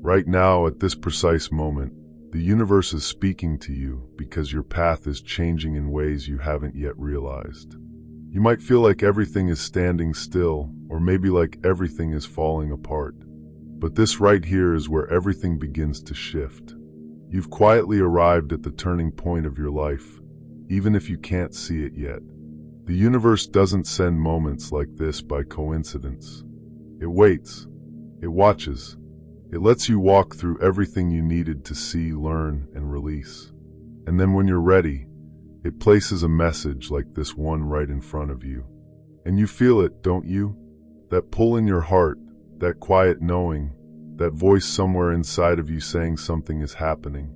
Right now, at this precise moment, the universe is speaking to you because your path is changing in ways you haven't yet realized. You might feel like everything is standing still, or maybe like everything is falling apart. But this right here is where everything begins to shift. You've quietly arrived at the turning point of your life, even if you can't see it yet. The universe doesn't send moments like this by coincidence. It waits. It watches. It lets you walk through everything you needed to see, learn, and release. And then when you're ready, it places a message like this one right in front of you. And you feel it, don't you? That pull in your heart, that quiet knowing, that voice somewhere inside of you saying something is happening.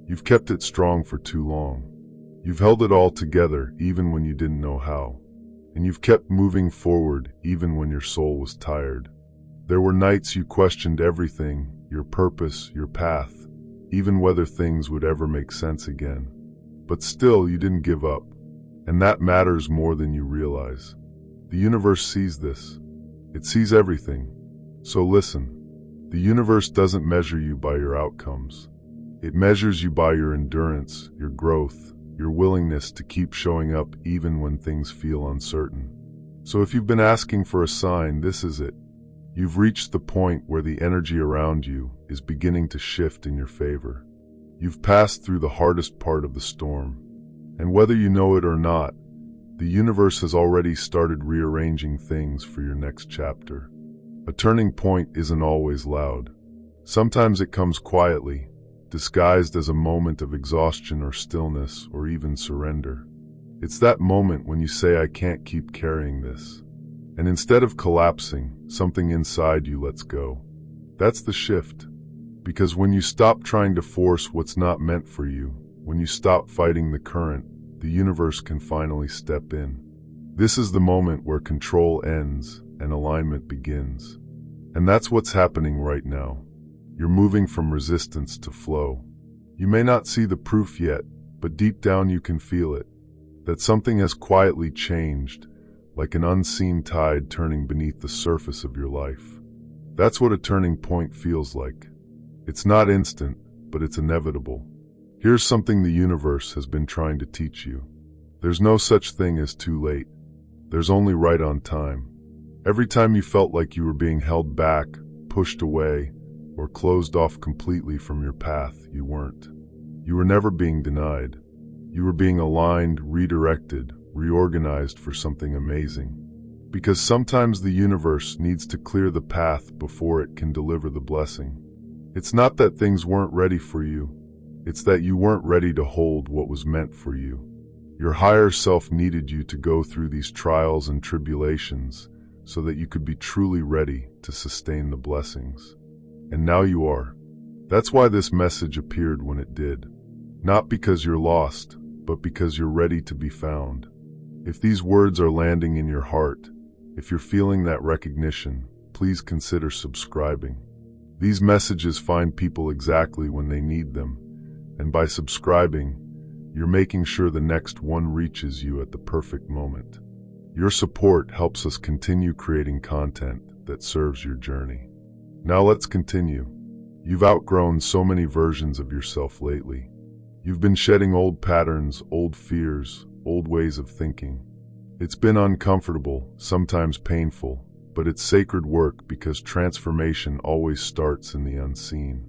You've kept it strong for too long. You've held it all together even when you didn't know how. And you've kept moving forward even when your soul was tired. There were nights you questioned everything, your purpose, your path, even whether things would ever make sense again. But still, you didn't give up. And that matters more than you realize. The universe sees this. It sees everything. So listen, the universe doesn't measure you by your outcomes. It measures you by your endurance, your growth, your willingness to keep showing up even when things feel uncertain. So if you've been asking for a sign, this is it. You've reached the point where the energy around you is beginning to shift in your favor. You've passed through the hardest part of the storm. And whether you know it or not, the universe has already started rearranging things for your next chapter. A turning point isn't always loud. Sometimes it comes quietly, disguised as a moment of exhaustion or stillness or even surrender. It's that moment when you say, I can't keep carrying this. And instead of collapsing, something inside you lets go. That's the shift. Because when you stop trying to force what's not meant for you, when you stop fighting the current, the universe can finally step in. This is the moment where control ends and alignment begins. And that's what's happening right now. You're moving from resistance to flow. You may not see the proof yet, but deep down you can feel it. That something has quietly changed, like an unseen tide turning beneath the surface of your life. That's what a turning point feels like. It's not instant, but it's inevitable. Here's something the universe has been trying to teach you. There's no such thing as too late. There's only right on time. Every time you felt like you were being held back, pushed away, or closed off completely from your path, you weren't. You were never being denied. You were being aligned, redirected, reorganized for something amazing. Because sometimes the universe needs to clear the path before it can deliver the blessing. It's not that things weren't ready for you. It's that you weren't ready to hold what was meant for you. Your higher self needed you to go through these trials and tribulations so that you could be truly ready to sustain the blessings. And now you are. That's why this message appeared when it did. Not because you're lost, but because you're ready to be found. If these words are landing in your heart, if you're feeling that recognition, please consider subscribing. These messages find people exactly when they need them, and by subscribing, you're making sure the next one reaches you at the perfect moment. Your support helps us continue creating content that serves your journey. Now let's continue. You've outgrown so many versions of yourself lately. You've been shedding old patterns, old fears, old ways of thinking. It's been uncomfortable, sometimes painful, but it's sacred work because transformation always starts in the unseen.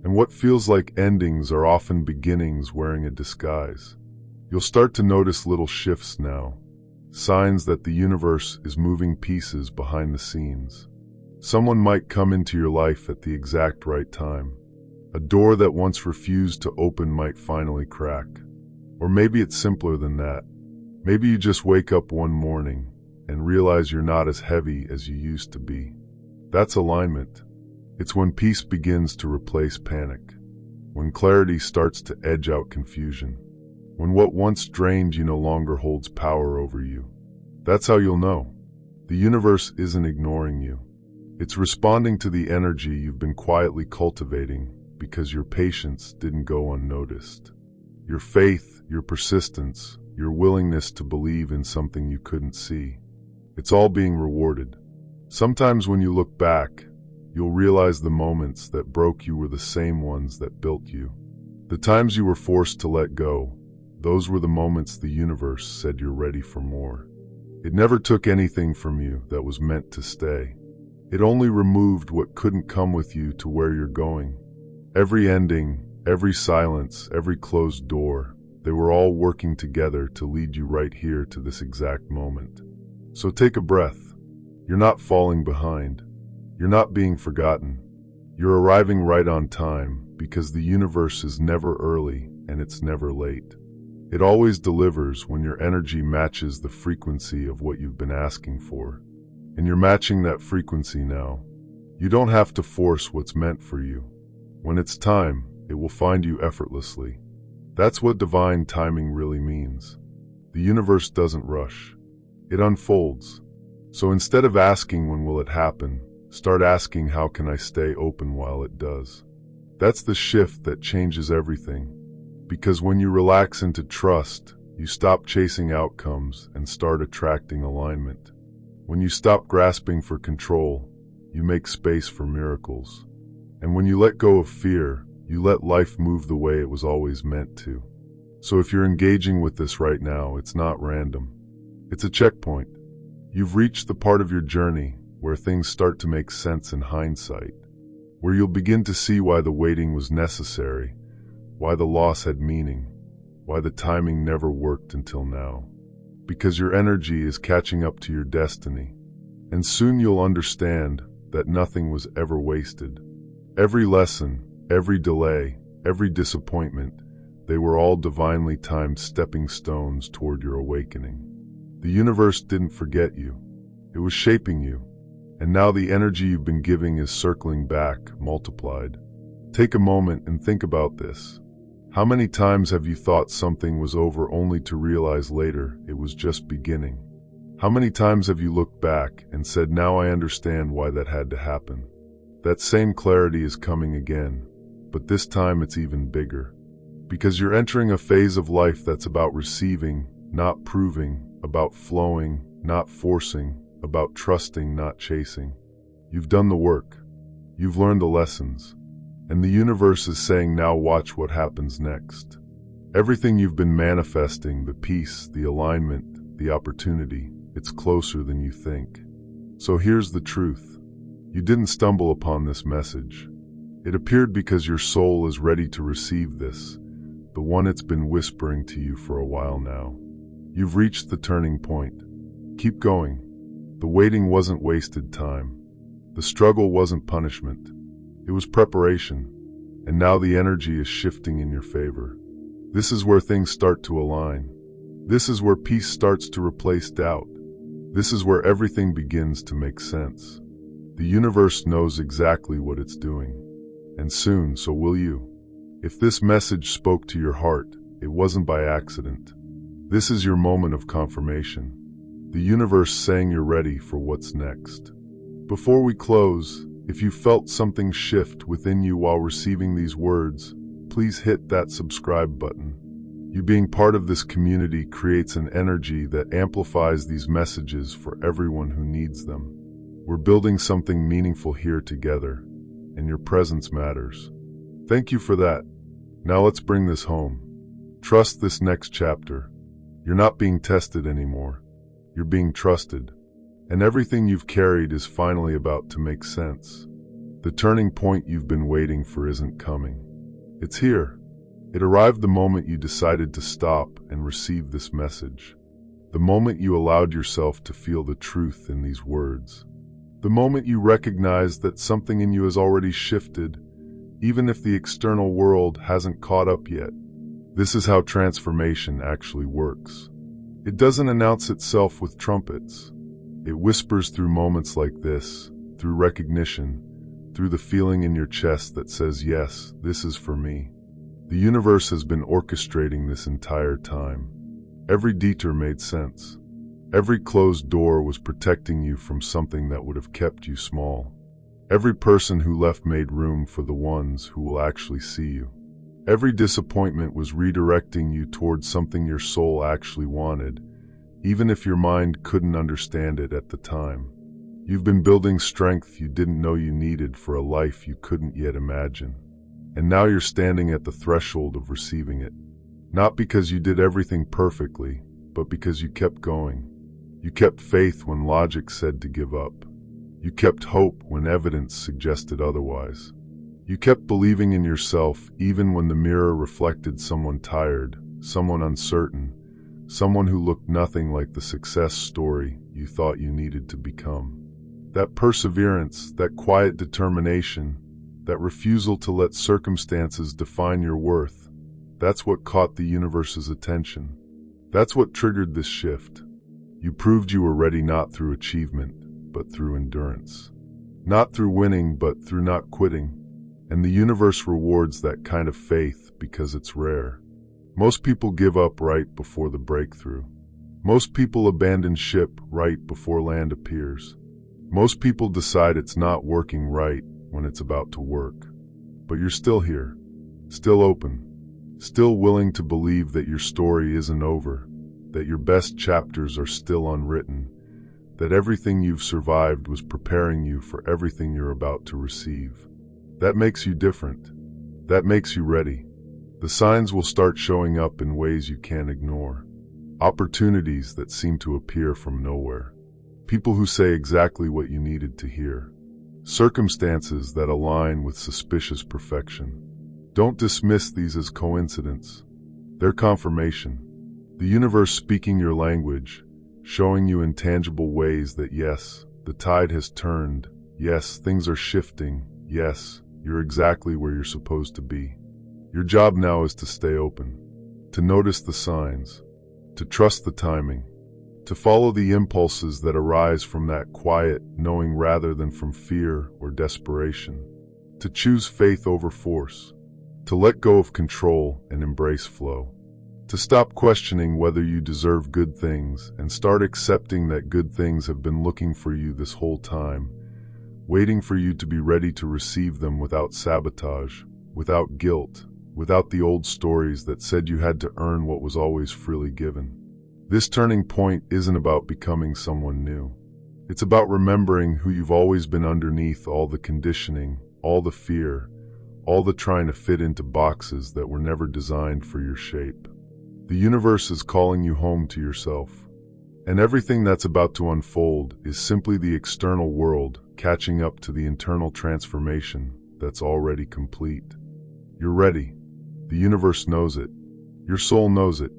And what feels like endings are often beginnings wearing a disguise. You'll start to notice little shifts now, signs that the universe is moving pieces behind the scenes. Someone might come into your life at the exact right time. A door that once refused to open might finally crack. Or maybe it's simpler than that. Maybe you just wake up one morning and realize you're not as heavy as you used to be. That's alignment. It's when peace begins to replace panic. When clarity starts to edge out confusion. When what once drained you no longer holds power over you. That's how you'll know. The universe isn't ignoring you. It's responding to the energy you've been quietly cultivating because your patience didn't go unnoticed. Your faith, your persistence, your willingness to believe in something you couldn't see. It's all being rewarded. Sometimes when you look back, you'll realize the moments that broke you were the same ones that built you. The times you were forced to let go, those were the moments the universe said you're ready for more. It never took anything from you that was meant to stay. It only removed what couldn't come with you to where you're going. Every ending, every silence, every closed door, they were all working together to lead you right here to this exact moment. So take a breath. You're not falling behind. You're not being forgotten. You're arriving right on time, because the universe is never early and it's never late. It always delivers when your energy matches the frequency of what you've been asking for. And you're matching that frequency now. You don't have to force what's meant for you. When it's time, it will find you effortlessly. That's what divine timing really means. The universe doesn't rush. It unfolds. So instead of asking when will it happen, start asking how can I stay open while it does. That's the shift that changes everything. Because when you relax into trust, you stop chasing outcomes and start attracting alignment. When you stop grasping for control, you make space for miracles. And when you let go of fear, you let life move the way it was always meant to. So if you're engaging with this right now, it's not random. It's a checkpoint. You've reached the part of your journey where things start to make sense in hindsight, where you'll begin to see why the waiting was necessary, why the loss had meaning, why the timing never worked until now. Because your energy is catching up to your destiny. And soon you'll understand that nothing was ever wasted. Every lesson, every delay, every disappointment, they were all divinely timed stepping stones toward your awakening. The universe didn't forget you. It was shaping you. And now the energy you've been giving is circling back, multiplied. Take a moment and think about this. How many times have you thought something was over only to realize later it was just beginning? How many times have you looked back and said, now I understand why that had to happen? That same clarity is coming again, but this time it's even bigger. Because you're entering a phase of life that's about receiving, not proving, about flowing, not forcing, about trusting, not chasing. You've done the work. You've learned the lessons. And the universe is saying, now watch what happens next. Everything you've been manifesting, the peace, the alignment, the opportunity, it's closer than you think. So here's the truth. You didn't stumble upon this message. It appeared because your soul is ready to receive this, the one it's been whispering to you for a while now. You've reached the turning point. Keep going. The waiting wasn't wasted time. The struggle wasn't punishment. It was preparation, and now the energy is shifting in your favor. This is where things start to align. This is where peace starts to replace doubt. This is where everything begins to make sense. The universe knows exactly what it's doing. And soon, so will you. If this message spoke to your heart, it wasn't by accident. This is your moment of confirmation. The universe saying you're ready for what's next. Before we close, if you felt something shift within you while receiving these words, please hit that subscribe button. You being part of this community creates an energy that amplifies these messages for everyone who needs them. We're building something meaningful here together, and your presence matters. Thank you for that. Now let's bring this home. Trust this next chapter. You're not being tested anymore. You're being trusted. And everything you've carried is finally about to make sense. The turning point you've been waiting for isn't coming. It's here. It arrived the moment you decided to stop and receive this message. The moment you allowed yourself to feel the truth in these words. The moment you recognized that something in you has already shifted, even if the external world hasn't caught up yet. This is how transformation actually works. It doesn't announce itself with trumpets. It whispers through moments like this, through recognition, through the feeling in your chest that says, yes, this is for me. The universe has been orchestrating this entire time. Every detour made sense. Every closed door was protecting you from something that would have kept you small. Every person who left made room for the ones who will actually see you. Every disappointment was redirecting you towards something your soul actually wanted, even if your mind couldn't understand it at the time. You've been building strength you didn't know you needed for a life you couldn't yet imagine. And now you're standing at the threshold of receiving it. Not because you did everything perfectly, but because you kept going. You kept faith when logic said to give up. You kept hope when evidence suggested otherwise. You kept believing in yourself even when the mirror reflected someone tired, someone uncertain, someone who looked nothing like the success story you thought you needed to become. That perseverance, that quiet determination, that refusal to let circumstances define your worth, that's what caught the universe's attention. That's what triggered this shift. You proved you were ready not through achievement, but through endurance. Not through winning, but through not quitting. And the universe rewards that kind of faith because it's rare. Most people give up right before the breakthrough. Most people abandon ship right before land appears. Most people decide it's not working right when it's about to work. But you're still here, still open, still willing to believe that your story isn't over, that your best chapters are still unwritten, that everything you've survived was preparing you for everything you're about to receive. That makes you different. That makes you ready. The signs will start showing up in ways you can't ignore. Opportunities that seem to appear from nowhere. People who say exactly what you needed to hear. Circumstances that align with suspicious perfection. Don't dismiss these as coincidence. They're confirmation. The universe speaking your language, showing you in tangible ways that yes, the tide has turned. Yes, things are shifting. Yes, you're exactly where you're supposed to be. Your job now is to stay open, to notice the signs, to trust the timing, to follow the impulses that arise from that quiet knowing rather than from fear or desperation, to choose faith over force, to let go of control and embrace flow, to stop questioning whether you deserve good things and start accepting that good things have been looking for you this whole time, waiting for you to be ready to receive them without sabotage, without guilt, without the old stories that said you had to earn what was always freely given. This turning point isn't about becoming someone new. It's about remembering who you've always been underneath all the conditioning, all the fear, all the trying to fit into boxes that were never designed for your shape. The universe is calling you home to yourself. And everything that's about to unfold is simply the external world catching up to the internal transformation that's already complete. You're ready. The universe knows it. Your soul knows it.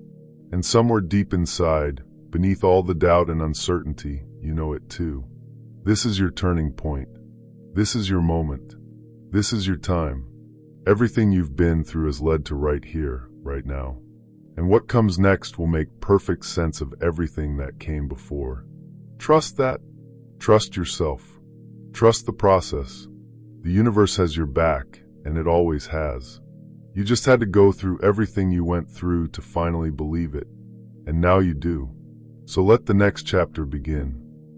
And somewhere deep inside, beneath all the doubt and uncertainty, you know it too. This is your turning point. This is your moment. This is your time. Everything you've been through has led to right here, right now. And what comes next will make perfect sense of everything that came before. Trust that. Trust yourself. Trust the process. The universe has your back, and it always has. You just had to go through everything you went through to finally believe it. And now you do. So let the next chapter begin.